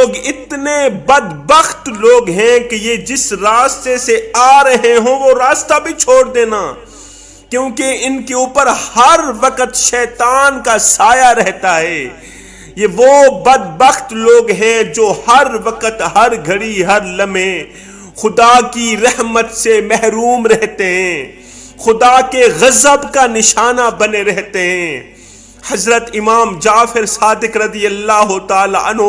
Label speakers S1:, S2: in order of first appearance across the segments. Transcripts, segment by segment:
S1: لوگ اتنے بدبخت لوگ ہیں کہ یہ جس راستے سے آ رہے ہوں وہ راستہ بھی چھوڑ دینا، کیونکہ ان کے اوپر ہر وقت شیطان کا سایہ رہتا ہے۔ یہ وہ بدبخت لوگ ہیں جو ہر وقت، ہر گھڑی، ہر لمحے خدا کی رحمت سے محروم رہتے ہیں، خدا کے غضب کا نشانہ بنے رہتے ہیں۔ حضرت امام جعفر صادق رضی اللہ تعالی عنہ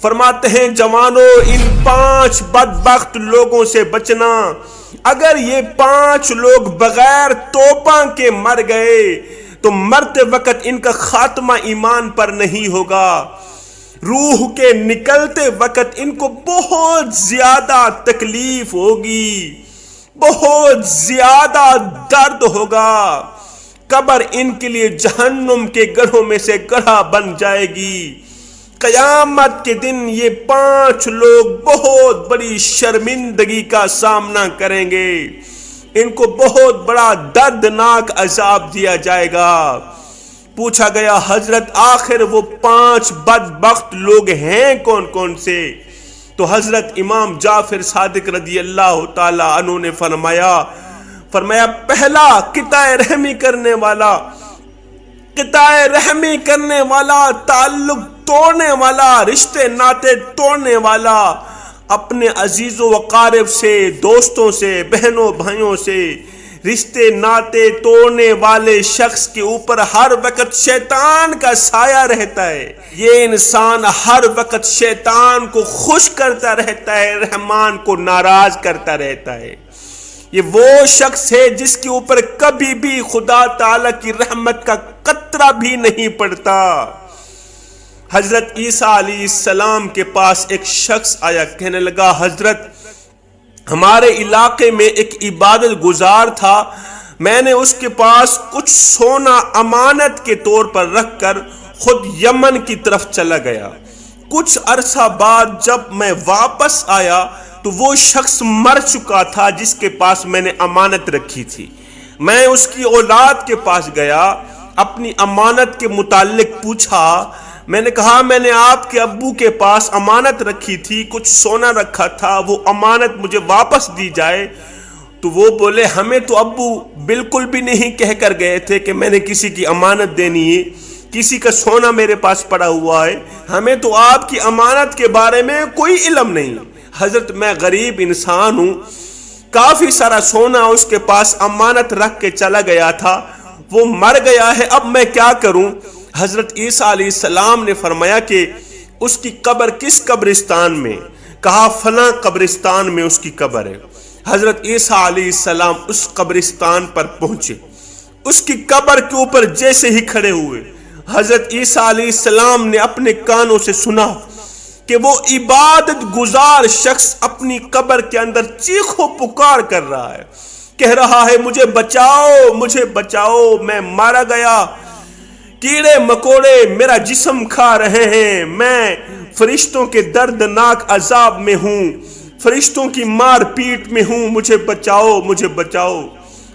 S1: فرماتے ہیں جوانوں، ان 5 بدبخت لوگوں سے بچنا۔ اگر یہ 5 لوگ بغیر توبہ کے مر گئے تو مرتے وقت ان کا خاتمہ ایمان پر نہیں ہوگا، روح کے نکلتے وقت ان کو بہت زیادہ تکلیف ہوگی، بہت زیادہ درد ہوگا، قبر ان کے لیے جہنم کے گڑھوں میں سے گڑھا بن جائے گی۔ قیامت کے دن یہ 5 لوگ بہت بڑی شرمندگی کا سامنا کریں گے، ان کو بہت بڑا دردناک عذاب دیا جائے گا۔ پوچھا گیا حضرت آخر وہ 5 بدبخت لوگ ہیں کون کون سے؟ تو حضرت امام جعفر صادق رضی اللہ تعالی عنہ نے فرمایا پہلا قطع رحمی کرنے والا، تعلق توڑنے والا، رشتے ناطے توڑنے والا، اپنے عزیز و اقارب سے، دوستوں سے، بہنوں بھائیوں سے رشتے ناطے توڑنے والے شخص کے اوپر ہر وقت شیطان کا سایہ رہتا ہے۔ یہ انسان ہر وقت شیطان کو خوش کرتا رہتا ہے، رحمان کو ناراض کرتا رہتا ہے۔ یہ وہ شخص ہے جس کے اوپر کبھی بھی خدا تعالی کی رحمت کا قطرہ بھی نہیں پڑتا۔ حضرت عیسیٰ علیہ السلام کے پاس ایک شخص آیا، کہنے لگا حضرت ہمارے علاقے میں ایک عبادت گزار تھا، میں نے اس کے پاس کچھ سونا امانت کے طور پر رکھ کر خود یمن کی طرف چلا گیا۔ کچھ عرصہ بعد جب میں واپس آیا تو وہ شخص مر چکا تھا جس کے پاس میں نے امانت رکھی تھی۔ میں اس کی اولاد کے پاس گیا، اپنی امانت کے متعلق پوچھا، میں نے کہا میں نے آپ کے ابو کے پاس امانت رکھی تھی، کچھ سونا رکھا تھا، وہ امانت مجھے واپس دی جائے۔ تو وہ بولے ہمیں تو ابو بالکل بھی نہیں کہہ کر گئے تھے کہ میں نے کسی کی امانت دینی ہے، کسی کا سونا میرے پاس پڑا ہوا ہے، ہمیں تو آپ کی امانت کے بارے میں کوئی علم نہیں۔ حضرت میں غریب انسان ہوں، کافی سارا سونا اس کے پاس امانت رکھ کے چلا گیا تھا، وہ مر گیا ہے، اب میں کیا کروں؟ حضرت عیسیٰ علیہ السلام نے فرمایا کہ اس کی قبر کس قبرستان میں؟ کہا فلاں قبرستان میں اس کی قبر ہے۔ حضرت عیسیٰ علیہ السلام اس قبرستان پر پہنچے، اس کی قبر کے اوپر جیسے ہی کھڑے ہوئے، حضرت عیسیٰ علیہ السلام نے اپنے کانوں سے سنا کہ وہ عبادت گزار شخص اپنی قبر کے اندر چیخ و پکار کر رہا ہے، کہہ رہا ہے مجھے بچاؤ، مجھے بچاؤ، میں مارا گیا، کیڑے مکوڑے میرا جسم کھا رہے ہیں، میں فرشتوں کے دردناک عذاب میں ہوں، فرشتوں کی مار پیٹ میں ہوں، مجھے بچاؤ، مجھے بچاؤ۔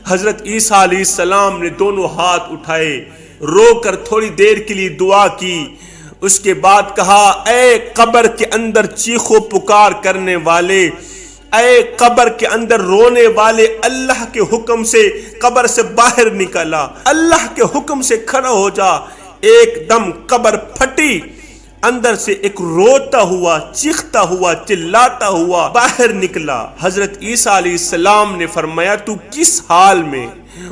S1: حضرت عیسیٰ علیہ السلام نے دونوں ہاتھ اٹھائے، رو کر تھوڑی دیر کے لیے دعا کی، اس کے بعد کہا اے قبر کے اندر چیخ و پکار کرنے والے، اے قبر کے اندر رونے والے، اللہ کے حکم سے قبر سے باہر نکلا، اللہ کے حکم سے کھڑا ہو جا۔ ایک دم قبر پھٹی، اندر سے ایک روتا ہوا، چیختا ہوا، چلاتا ہوا باہر نکلا۔ حضرت عیسیٰ علیہ السلام نے فرمایا تو کس حال میں؟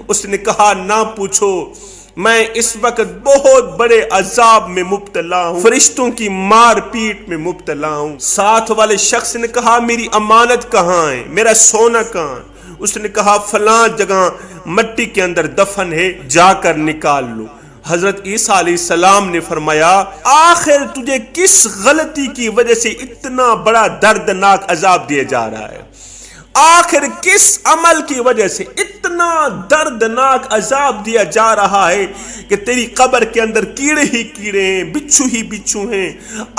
S1: اس نے کہا نہ پوچھو، میں اس وقت بہت بڑے عذاب میں مبتلا ہوں، فرشتوں کی مار پیٹ میں مبتلا ہوں۔ ساتھ والے شخص نے کہا میری امانت کہاں ہے، میرا سونا کہاں ہے؟ اس نے کہا فلاں جگہ مٹی کے اندر دفن ہے، جا کر نکال لو۔ حضرت عیسیٰ علیہ السلام نے فرمایا آخر تجھے کس غلطی کی وجہ سے اتنا بڑا دردناک عذاب دیا جا رہا ہے؟ آخر کس عمل کی وجہ سے اتنا دردناک عذاب دیا جا رہا ہے کہ تیری قبر کے اندر کیڑے ہی کیڑے ہیں، بچھو ہی بچھو ہیں،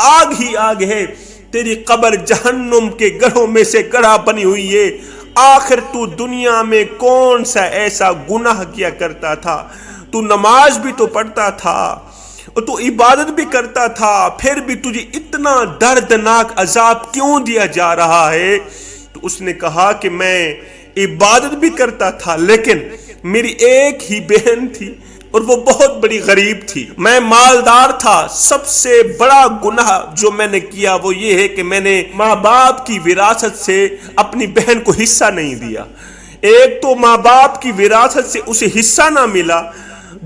S1: آگ ہی آگ ہے، تیری قبر جہنم کے گڑھوں میں سے گڑھا بنی ہوئی ہے۔ آخر تو دنیا میں کون سا ایسا گناہ کیا کرتا تھا؟ تو نماز بھی تو پڑھتا تھا، اور تو عبادت بھی کرتا تھا، پھر بھی تجھے اتنا دردناک عذاب کیوں دیا جا رہا ہے؟ تو اس نے کہا کہ میں عبادت بھی کرتا تھا، لیکن میری ایک ہی بہن تھی اور وہ بہت بڑی غریب تھی، میں مالدار تھا۔ سب سے بڑا گناہ جو میں نے کیا وہ یہ ہے کہ میں نے ماں باپ کی وراثت سے اپنی بہن کو حصہ نہیں دیا۔ ایک تو ماں باپ کی وراثت سے اسے حصہ نہ ملا،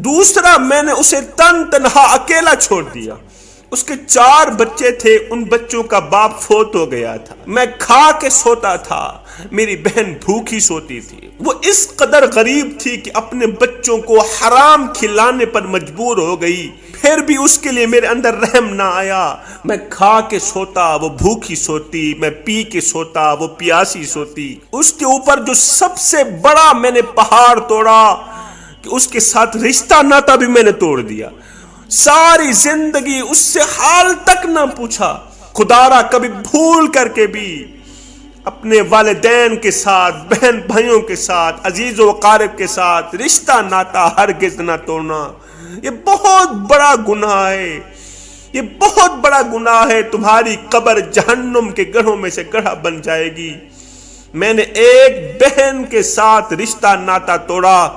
S1: دوسرا میں نے اسے تنہا اکیلا چھوڑ دیا۔ اس کے 4 بچے تھے، ان بچوں کا باپ فوت ہو گیا تھا، میں کھا کے سوتا تھا، میری بہن بھوکی سوتی تھی۔ وہ اس قدر غریب تھی کہ اپنے بچوں کو حرام کھلانے پر مجبور ہو گئی، پھر بھی اس کے لیے میرے اندر رحم نہ آیا۔ میں کھا کے سوتا، وہ بھوکی سوتی، میں پی کے سوتا، وہ پیاسی سوتی۔ اس کے اوپر جو سب سے بڑا میں نے پہاڑ توڑا کہ اس کے ساتھ رشتہ ناتا بھی میں نے توڑ دیا۔ ساری زندگی اس سے حال تک نہ پوچھا، خدارا کبھی بھول کر کے بھی اپنے والدین کے ساتھ، بہن بھائیوں کے ساتھ، عزیز و اقارب کے ساتھ رشتہ ناتا ہرگز نہ توڑنا۔ یہ بہت بڑا گناہ ہے، یہ بہت بڑا گناہ ہے۔ تمہاری قبر جہنم کے گڑھوں میں سے گڑھا بن جائے گی۔ میں نے ایک بہن کے ساتھ رشتہ ناتا توڑا،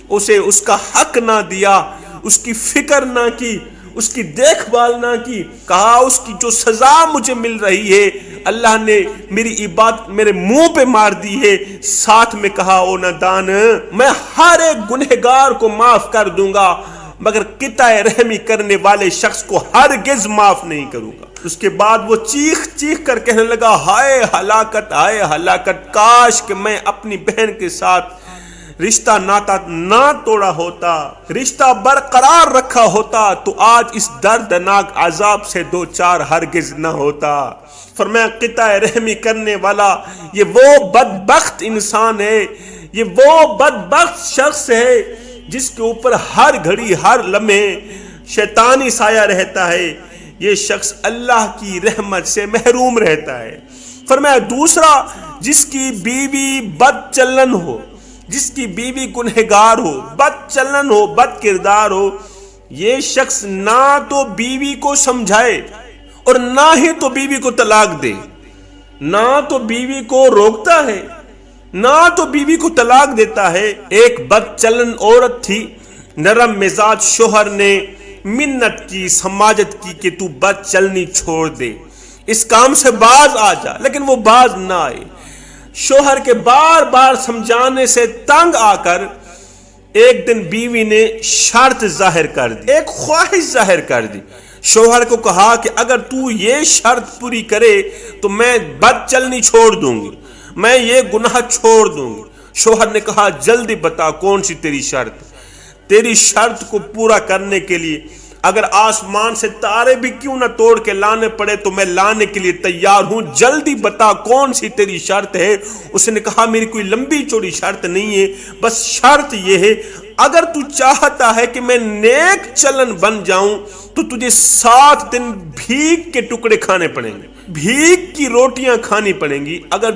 S1: اسے اس کا حق نہ دیا، اس کی فکر نہ کی، اس کی دیکھ بھال نہ کی۔ کہا اس کی جو سزا مجھے مل رہی ہے اللہ نے میری عبادت میرے منہ پہ مار دی ہے۔ ساتھ میں کہا او نادان، میں ہر ایک گنہگار کو معاف کر دوں گا مگر قطع رحمی کرنے والے شخص کو ہرگز معاف نہیں کروں گا۔ اس کے بعد وہ چیخ چیخ کر کہنے لگا، ہائے ہلاکت، ہائے ہلاکت، کاش کہ میں اپنی بہن کے ساتھ رشتہ ناتا نہ توڑا ہوتا، رشتہ برقرار رکھا ہوتا تو آج اس دردناک عذاب سے 2-4 ہرگز نہ ہوتا۔ فرمایا قطع رحمی کرنے والا یہ وہ بدبخت انسان ہے، یہ وہ بدبخت شخص ہے جس کے اوپر ہر گھڑی ہر لمحے شیطانی سایہ رہتا ہے، یہ شخص اللہ کی رحمت سے محروم رہتا ہے۔ فرمایا دوسرا، جس کی بیوی بد چلن ہو، جس کی بیوی گنہگار ہو، بد چلن ہو، بد کردار ہو، یہ شخص نہ تو بیوی کو سمجھائے اور نہ ہی تو بیوی کو طلاق دے، نہ تو بیوی کو روکتا ہے نہ تو بیوی کو طلاق دیتا ہے۔ ایک بد چلن عورت تھی، نرم مزاج شوہر نے منت کی، سماجت کی کہ تو بد چلنی چھوڑ دے، اس کام سے باز آ جا، لیکن وہ باز نہ آئے۔ شوہر کے بار بار سمجھانے سے تنگ آ کر ایک دن بیوی نے شرط ظاہر کر دی، ایک خواہش ظاہر کر دی۔ شوہر کو کہا کہ اگر تو یہ شرط پوری کرے تو میں بد چلنی چھوڑ دوں گی، میں یہ گناہ چھوڑ دوں گی۔ شوہر نے کہا جلدی بتا کون سی تیری شرط؟ تیری شرط کو پورا کرنے کے لیے اگر آسمان سے تارے بھی کیوں نہ توڑ کے لانے پڑے تو میں لانے کے لیے تیار ہوں، جلدی بتا کون سی تیری شرط ہے؟ اس نے کہا میری کوئی لمبی چوڑی شرط نہیں ہے، بس شرط یہ ہے اگر تو چاہتا ہے کہ میں نیک چلن بن جاؤں تو تجھے 7 دن بھیک کے ٹکڑے کھانے پڑیں گے، بھیک کی روٹیاں کھانی پڑیں گی۔ اگر